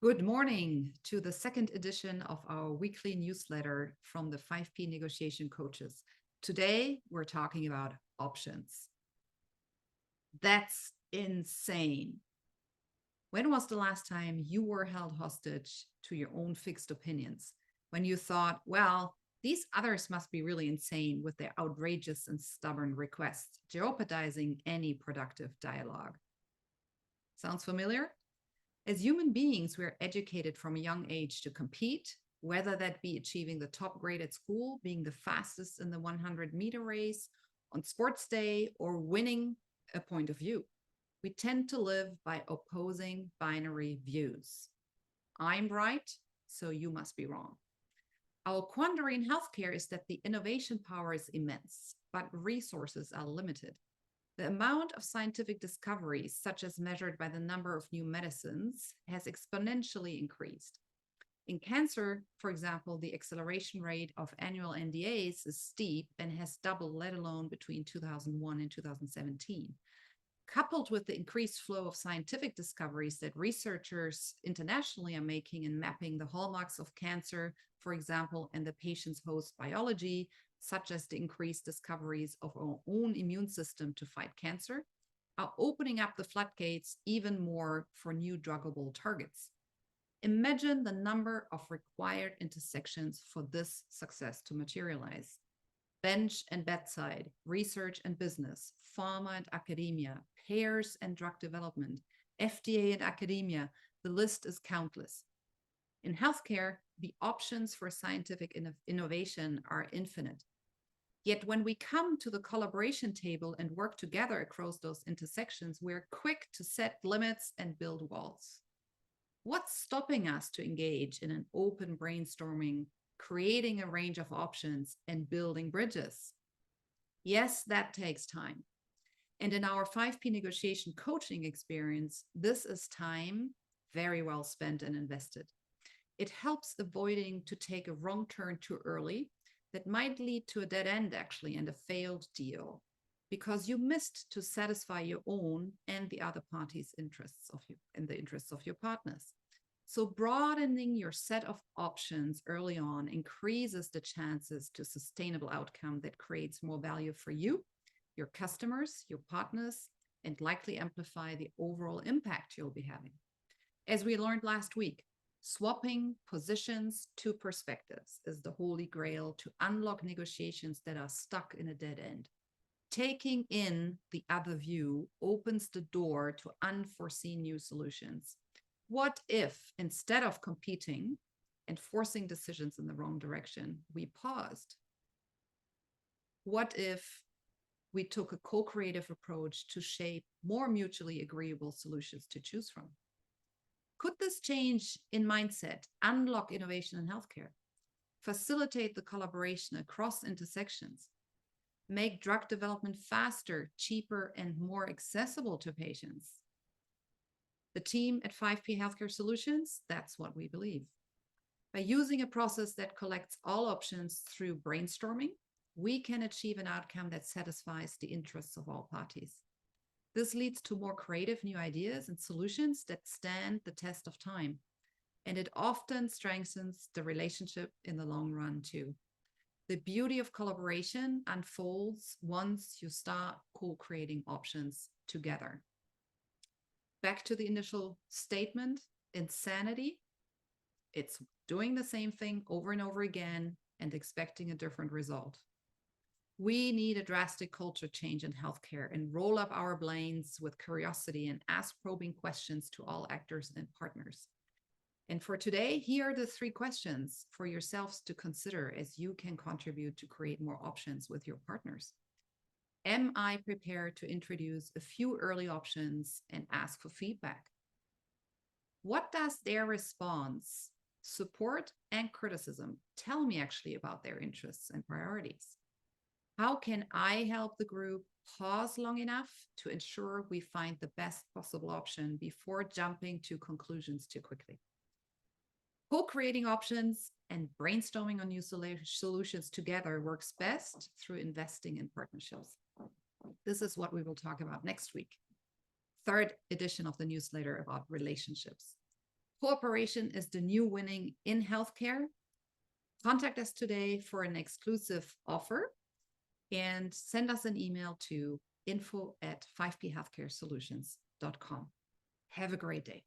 Good morning to the second edition of our weekly newsletter from the 5P Negotiation Coaches. Today, we're talking about options. That's insane. When was the last time you were held hostage to your own fixed opinions? When you thought, well, these others must be really insane with their outrageous and stubborn requests, jeopardizing any productive dialogue. Sounds familiar? As human beings, we're educated from a young age to compete, whether that be achieving the top grade at school, being the fastest in the 100-meter race on sports day, or winning a point of view. We tend to live by opposing binary views. I'm right, so you must be wrong. Our quandary in healthcare is that the innovation power is immense, but resources are limited. The amount of scientific discoveries, such as measured by the number of new medicines, has exponentially increased. In cancer, for example, the acceleration rate of annual NDAs is steep and has doubled, let alone between 2001 and 2017. Coupled with the increased flow of scientific discoveries that researchers internationally are making in mapping the hallmarks of cancer, for example, and the patient's host biology, such as the increased discoveries of our own immune system to fight cancer, are opening up the floodgates even more for new druggable targets. Imagine the number of required intersections for this success to materialize. Bench and bedside, research and business, pharma and academia, payers and drug development, FDA and academia, the list is countless. In healthcare, the options for scientific innovation are infinite. Yet when we come to the collaboration table and work together across those intersections, we're quick to set limits and build walls. What's stopping us to engage in an open brainstorming, creating a range of options, and building bridges? Yes, that takes time. And in our 5P negotiation coaching experience, this is time very well spent and invested. It helps avoiding to take a wrong turn too early that might lead to a dead end, actually, and a failed deal, because you missed to satisfy your own and the other party's interests of you and the interests of your partners. So broadening your set of options early on increases the chances to sustainable outcome that creates more value for you, your customers, your partners, and likely amplify the overall impact you'll be having. As we learned last week, swapping positions to perspectives is the holy grail to unlock negotiations that are stuck in a dead end. Taking in the other view opens the door to unforeseen new solutions. What if, instead of competing and forcing decisions in the wrong direction, we paused? What if we took a co-creative approach to shape more mutually agreeable solutions to choose from? Could this change in mindset unlock innovation in healthcare, facilitate the collaboration across intersections, make drug development faster, cheaper, and more accessible to patients? The team at 5P Healthcare Solutions, that's what we believe. By using a process that collects all options through brainstorming, we can achieve an outcome that satisfies the interests of all parties. This leads to more creative new ideas and solutions that stand the test of time. And it often strengthens the relationship in the long run, too. The beauty of collaboration unfolds once you start co-creating options together. Back to the initial statement, insanity. It's doing the same thing over and over again and expecting a different result. We need a drastic culture change in healthcare and roll up our brains with curiosity and ask probing questions to all actors and partners. And for today, here are the 3 questions for yourselves to consider as you can contribute to create more options with your partners. Am I prepared to introduce a few early options and ask for feedback? What does their response, support and criticism, tell me actually about their interests and priorities? How can I help the group pause long enough to ensure we find the best possible option before jumping to conclusions too quickly? Co-creating options and brainstorming on new solutions together works best through investing in partnerships. This is what we will talk about next week. 3rd edition of the newsletter about relationships. Cooperation is the new winning in healthcare. Contact us today for an exclusive offer and send us an email to info@5phealthcaresolutions.com. Have a great day.